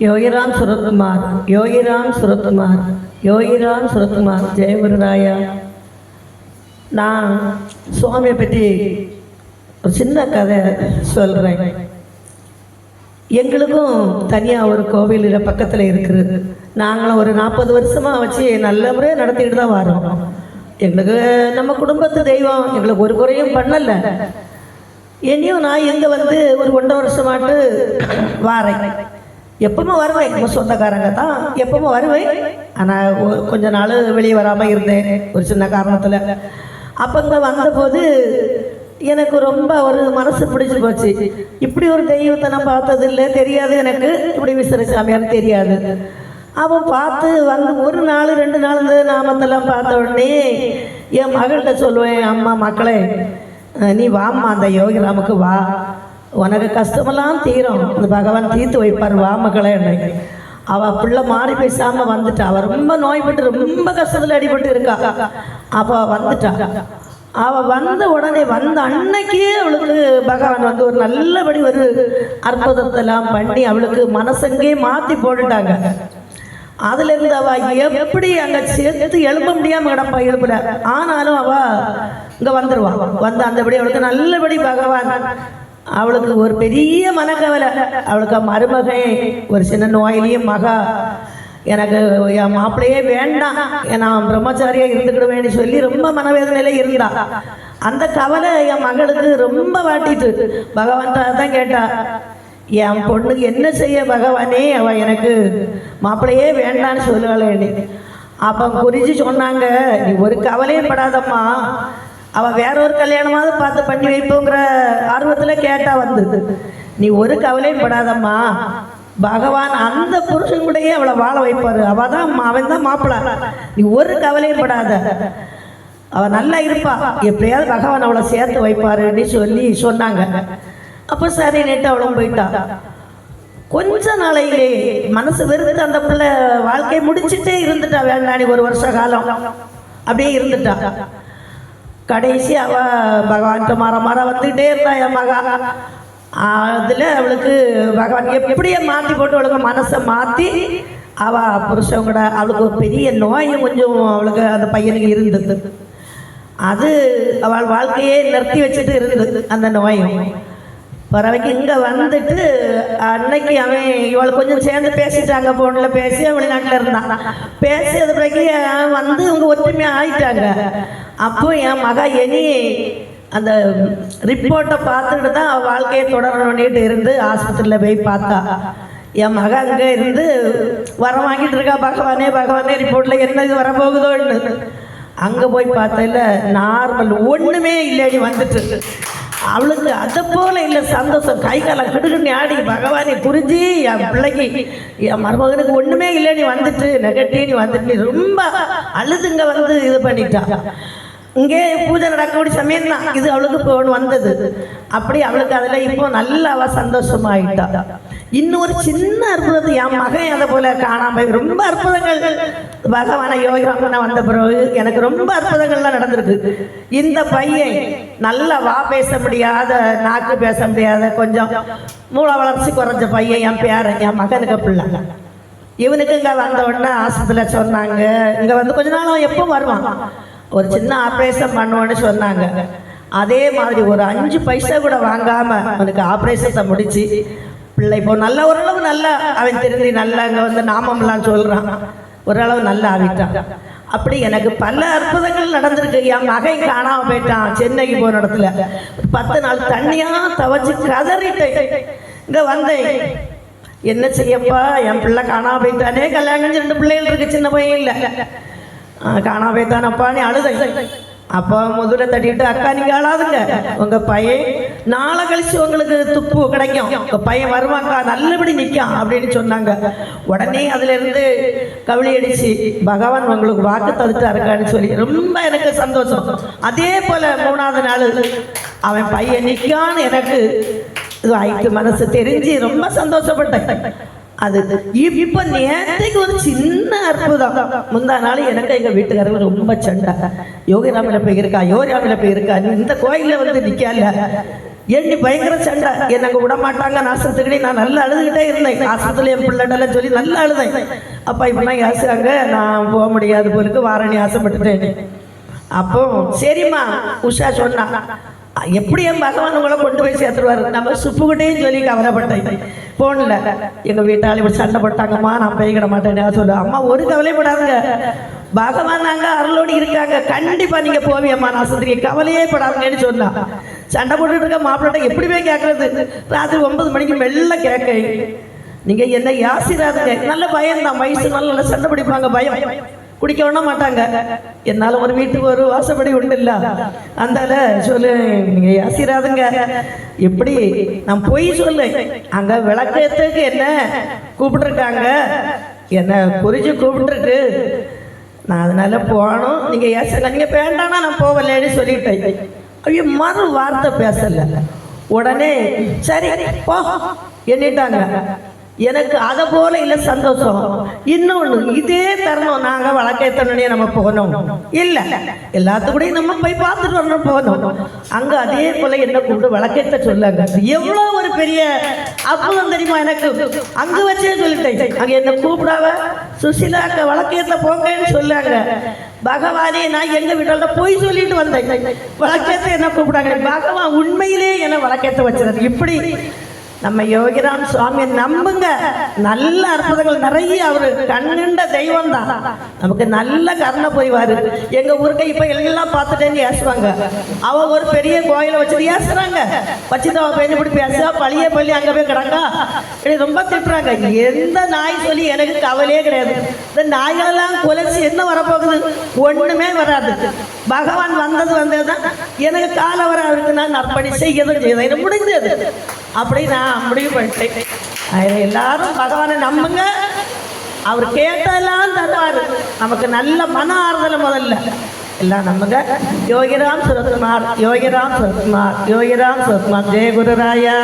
योगीराम सुरत्कुमार योगीराम सुरत्कुमार योगीराम सुरत्कुमार ஜெயகுருராயா. நான் சுவாமியை பற்றி ஒரு சின்ன கதை சொல்கிறேன். எங்களுக்கும் தனியாக ஒரு கோவில் பக்கத்தில் இருக்குது. நாங்களும் ஒரு 40 வருஷமாக வச்சு நல்ல முறையாக நடத்திக்கிட்டு தான் வரோம். எங்களுக்கு நம்ம குடும்பத்து தெய்வம், எங்களுக்கு ஒரு குறையும் பண்ணலை. என்னையும் நான் இங்கே வந்து ஒரு 1.5 வருஷமாட்டு வாரேன். எப்பவுமே வருவேன், நம்ம சொந்தக்காரங்க தான், எப்பவுமே வருவேன். ஆனால் கொஞ்ச நாள் வெளியே வராமல் இருந்தேன் ஒரு சின்ன காரணத்தில். அப்போ இங்கே வந்தபோது எனக்கு ரொம்ப ஒரு மனசு பிடிச்சி போச்சு. இப்படி ஒரு தெய்வத்தை நான் பார்த்ததில்லை, தெரியாது எனக்கு. இப்படி விசிற சாமியார் தெரியாது. அவன் பார்த்து வந்து 1 நாள் 2 நாள் இந்த நாமத்தெல்லாம் பார்த்த உடனே என் மகள்கிட்ட சொல்லுவேன், அம்மா மக்களே நீ வாம்மா அந்த யோகிராமுக்கு வா, உனக்கு கஷ்டமெல்லாம் தீரும், இந்த பகவான் தீர்த்து வைப்பார், வா மக்களே. அவள் பிள்ளை மாறி பேசாமல் வந்துட்டா. அவள் ரொம்ப நோய்பட்டு ரொம்ப கஷ்டத்தில் அடிபட்டு இருக்கா. அப்போ வந்துட்டா. அவள் வந்த உடனே வந்த அன்னைக்கே அவளுக்கு பகவான் வந்து ஒரு நல்லபடி ஒரு அற்புதத்தெல்லாம் பண்ணி அவளுக்கு மனசங்கே மாற்றி போட்டுட்டாங்க. அதுலேருந்து அவள் எப்படி அங்கே சேர்த்து எழுப்ப முடியாமல் கிடப்பா, எழுப்புல. ஆனாலும் அவள் இங்கே வந்துடுவான். வந்து அந்தபடி அவளுக்கு நல்லபடி பகவான் அவளுக்கு ஒரு பெரிய மனக்கவலை. அவளுக்கு மருமகன் ஒரு சின்ன நோயிலையும் மகா எனக்கு என் மாப்பிள்ளையே வேண்டாம், நான் பிரம்மச்சாரியாக இருந்துக்கிடுவேன்னு சொல்லி ரொம்ப மனவேதனையில இருந்தா. அந்த கவலை என் மகளுக்கு ரொம்ப வாட்டிட்டு பகவான் தான் கேட்டா, என் பொண்ணுக்கு என்ன செய்ய பகவானே, அவள் எனக்கு மாப்பிள்ளையே வேண்டான்னு சொல்லுவாளேன்னு. அப்போ குறித்து சொன்னாங்க, நீ ஒரு கவலையும் படாதம்மா, அவள் வேற ஒரு கல்யாணமாவது பார்த்து பண்ணி வைப்போங்கிற ஆர்வத்தில் கேட்டா வந்து, நீ ஒரு கவலையும் படாதம்மா, பகவான் அந்த புருஷன் கூடயே அவளை வாழ வைப்பார், அவன் தான் மாப்பிள்ளை, நீ ஒரு கவலையும் படாத, அவள் நல்லா இருப்பா, எப்படியாவது பகவான் அவளை சேர்த்து வைப்பாருன்னு சொல்லி சொன்னாங்க. அப்போ சரி நேற்று அவளும் போயிட்டா. கொஞ்ச நாளையிலே மனசு வெறுத்து அந்த பிள்ளை வாழ்க்கையை முடிச்சுட்டே இருந்துட்டா. வேண்டாணி 1 வருஷ காலம் அப்படியே இருந்துட்டா. கடைசி அவள் பகவான்கிட்ட மர வந்துக்கிட்டே இருந்தா என் மகா. அதில் அவளுக்கு பகவான் எப்படியே மாற்றி போட்டு அவளுக்கு மனசை மாற்றி அவள் புருஷன் கூட அவளுக்கு ஒரு பெரிய நோயும் கொஞ்சம் அவளுக்கு அந்த பையனுக்கு இருந்தது. அது அவள் வாழ்க்கையே நிறுத்தி வச்சுட்டு இருந்தது அந்த நோயும். பறவைக்கு இங்கே வந்துட்டு அன்னைக்கு அவன் இவள் கொஞ்சம் சேர்ந்து பேசிட்டாங்க, ஃபோனில் பேசி வெளிநாட்டில் இருந்தான். பேசி அது பிறகு வந்து இவங்க ஒற்றுமையாக ஆயிட்டாங்க. அப்போ என் மகா இனி அந்த ரிப்போர்ட்டை பார்த்துட்டு தான் அவள் வாழ்க்கையை தொடரணுன்னுட்டு இருந்து ஆஸ்பத்திரியில் போய் பார்த்தா. என் மகா அங்கே இருந்து வர வாங்கிட்டு இருக்கா, பகவானே பகவானே ரிப்போர்ட்டில் என்ன இது வரப்போகுதோன்னு. அங்கே போய் பார்த்ததில்ல, நார்மல் ஒன்றுமே இல்லைன்னு வந்துட்டு. அவளுக்கு அதை போல இல்லை சந்தோஷம், கை காலை கிடுக்குன்னு ஆடி பகவானை புரிஞ்சு என் பிள்ளைக்கு என் மருமகனுக்கு ஒன்றுமே இல்லை, நீ வந்துட்டு நெகட்டிவ் வந்துட்டு ரொம்ப அழுதுங்க வந்து இது பண்ணிட்டா. இங்கே பூஜை நடக்கக்கூடிய சமயம் தான் இது அவளுக்கு போன் வந்தது. அப்படி அவளுக்கு அதில் இப்போ நல்லா அவள் சந்தோஷமாயிட்டா. இன்னொரு சின்ன அற்புதத்தை என் மகன் அதை போல காணாமல் ரொம்ப அற்புதங்கள் பகவான யோகிராமனை வந்த பிறகு எனக்கு ரொம்ப அற்புதங்கள்லாம் நடந்திருக்கு. இந்த பையன் நல்லா வா பேச முடியாத, நாக்கு பேச முடியாத, கொஞ்சம் மூளை வளர்ச்சி குறைஞ்ச பையன், என் பேரன், என் மகனுக்கு பிள்ளை. இவனுக்கு இங்கே வந்த உடனே ஆஸ்பத்திரியில் சொன்னாங்க, இங்கே வந்து கொஞ்ச நாள் எப்போ வருவான், ஒரு சின்ன ஆப்ரேஷன் பண்ணுவோன்னு சொன்னாங்க. அதே மாதிரி ஒரு 5 பைசா கூட வாங்காமல் அவனுக்கு ஆப்ரேஷனை முடிச்சு பிள்ளை இப்போ நல்ல ஓரளவு நல்லா அவன் திருந்தி நல்லா அங்கே வந்து நாமம்லாம் சொல்கிறான், ஓரளவு நல்லா ஆகிட்டான். அப்படி எனக்கு பல அற்புதங்கள் நடந்திருக்கு. என் மகன் காணாமல் போயிட்டான். சென்னைக்கு போன இடத்துல 10 நாள் தண்ணியாக துவச்சி கதறிட்டேன். இங்கே வந்தேன், என்ன செய்யப்பா என் பிள்ளை காணாமல் போயிட்டானே, கல்யாணம் 2 பிள்ளைகள் இருக்கு, சின்ன பையன் இல்லை, காணாம போய்த்தானப்பான்னு அழுதை. அப்போ முதல்ல தட்டிட்டு, அக்கா நீங்கள் அழாதுங்க, உங்கள் பையன் நாளை கழிச்சு உங்களுக்கு துப்பு கிடைக்கும், உங்கள் பையன் வருவாங்கக்கா, நல்லபடி நிற்கும் அப்படின்னு சொன்னாங்க. உடனே அதிலிருந்து கவலை அடிச்சு பகவான் உங்களுக்கு வாக்கு தந்துட்டு இருக்கான்னு சொல்லி ரொம்ப எனக்கு சந்தோஷம். அதே போல் 3ஆவது நாள் அவன் பையன் நிற்கான்னு எனக்கு இது ஆயிட்டு, மனசு தெரிஞ்சு ரொம்ப சந்தோஷப்பட்டேன். அது இப்போ நேற்றுக்கு ஒரு சின்ன அற்புதம். முந்தா நாள் எனக்கு எங்கள் வீட்டுக்காரர்கள் ரொம்ப சண்டை, யோகிராமில் போய் இருக்கா, யோகிராமில் போய் இருக்கா, இந்த கோயிலில் வந்து நிற்கல, ஏண்டி பயங்கர சண்டை, எனக்கு விட மாட்டாங்க நாசத்துக்கிட்டே. நான் நல்லா அழுதுகிட்டே இருந்தேன், ஆஸ்பத்திரியில் என் பிள்ளைடெல்லாம் சொல்லி நல்லா அழுதேன். அப்பா இப்படிலாம் யாசுறாங்க, நான் போக முடியாது போலுக்கு வாரணி ஆசைப்பட்டுட்டேன். அப்போ சரிம்மா உஷா சொன்னா, எப்படி என் பகவான் உங்களை கொண்டு போய் சேர்த்துருவாரு, நம்ம சுப்புக்கிட்டேயும் சொல்லி கவலைப்பட்டேன். போன்ல எங்கள் வீட்டால் இப்படி சண்டை போட்டாங்கம்மா, நான் போய்கிட மாட்டேன்னு சொல்லுவேன். அம்மா ஒரு கவலைப்படாதுங்க, பகவான் நாங்க அருளோடு இருக்காங்க, கண்டிப்பா நீங்க போவியம்மா நாசத்திரியை, கவலையே படாதுங்கன்னு சொன்னா. சண்டை போட்டுட்டு இருக்க மாப்பிள்ளை எப்படி போய் கேட்கறது, ராத்திரி 9 மணிக்கு மெல்ல கேட்க, நீங்க என்ன யாசிராதுங்க. நல்ல பயம் தான், வயசு நல்ல சண்டை பிடிப்பாங்க, பயம் குடிக்க விட மாட்டாங்க. என்னால ஒரு வீட்டுக்கு ஒரு வாசப்படி உண்டு இல்ல, அந்த சொல்லு நீங்க யாசிராதுங்க. எப்படி நான் போய் சொல்லு, அங்க விளக்கத்துக்கு என்ன கூப்பிட்டுருக்காங்க, என்ன குறிச்சு கூப்பிட்டுருக்கு, நான் அதனால போகணும், நீங்க ஏசல, நீங்க வேண்டானா நான் போகலன்னு சொல்லிட்டேன். ஐயோ மறு வார்த்தை பேசல, உடனே சரி போ எண்ணிட்டாங்க. எனக்கு அதை போல இல்லை சந்தோஷம். இன்னொன்று இதே தரணும், நாங்கள் வழக்கேற்றனே நம்ம போகணும் இல்லை, எல்லாத்துக்கூடையும் நம்ம போய் பார்த்துட்டு வரணும் போகணும். அங்கே அதே போல என்ன கூப்பிட்டு வழக்கேற்ற சொல்லாங்க. எவ்வளோ ஒரு பெரிய அற்புதம் தெரியுமா எனக்கு, அங்கே வச்சே சொல்லிட்டேன். அங்கே என்ன கூப்பிடாவ சுசிலாக்க வழக்கேற்ற போங்கன்னு சொல்லாங்க. பகவானே நான் எங்கள் வீட்டில் போய் சொல்லிட்டு வந்தேன், வழக்கேற்ற என்ன கூப்பிடாங்க. பகவான் உண்மையிலே என்ன வழக்கேற்ற வச்சுறது. இப்படி நம்ம யோகிராம் சுவாமியை நம்புங்க, நல்ல அற்புதங்கள் நிறைய. அவரு கண்ணுண்ட தெய்வம் தான், நமக்கு நல்ல கருணை புரிவாரு. எங்க ஊருக்கு இப்ப எல்லாம் பார்த்துட்டேன்னு ஏசுவாங்க. அவ ஒரு பெரிய கோயிலை வச்சுட்டு ஏசுறாங்க, வச்சுட்டு அவ பெண்ணு இப்படி பேசுவா, பழிய பள்ளி அங்க போய் கிடக்கா, ரொம்ப திட்டுறாங்க. எந்த நாய் சொல்லி எனக்கு கவலையே கிடையாது. இந்த நாய்களெல்லாம் குலைச்சி என்ன வரப்போகுது, ஒண்ணுமே வராது. பகவான் வந்ததுதான் எனக்கு கால வர அவருக்கு நான் நற்பணி செய்யதும் செய்தேன், முடிஞ்சது. அப்படி நான் முடிவு பண்ணிட்டேன். எல்லாரும் பகவானை நம்புங்க, அவர் கேட்டெல்லாம் தருவாரு. நமக்கு நல்ல மன ஆறுதல் முதல்ல எல்லாம் நம்புங்க. யோகிராம் சுரத்குமார், யோகிராம் சுரத்குமார், யோகிராம் சுரத்குமார். ஜெய குருராயா.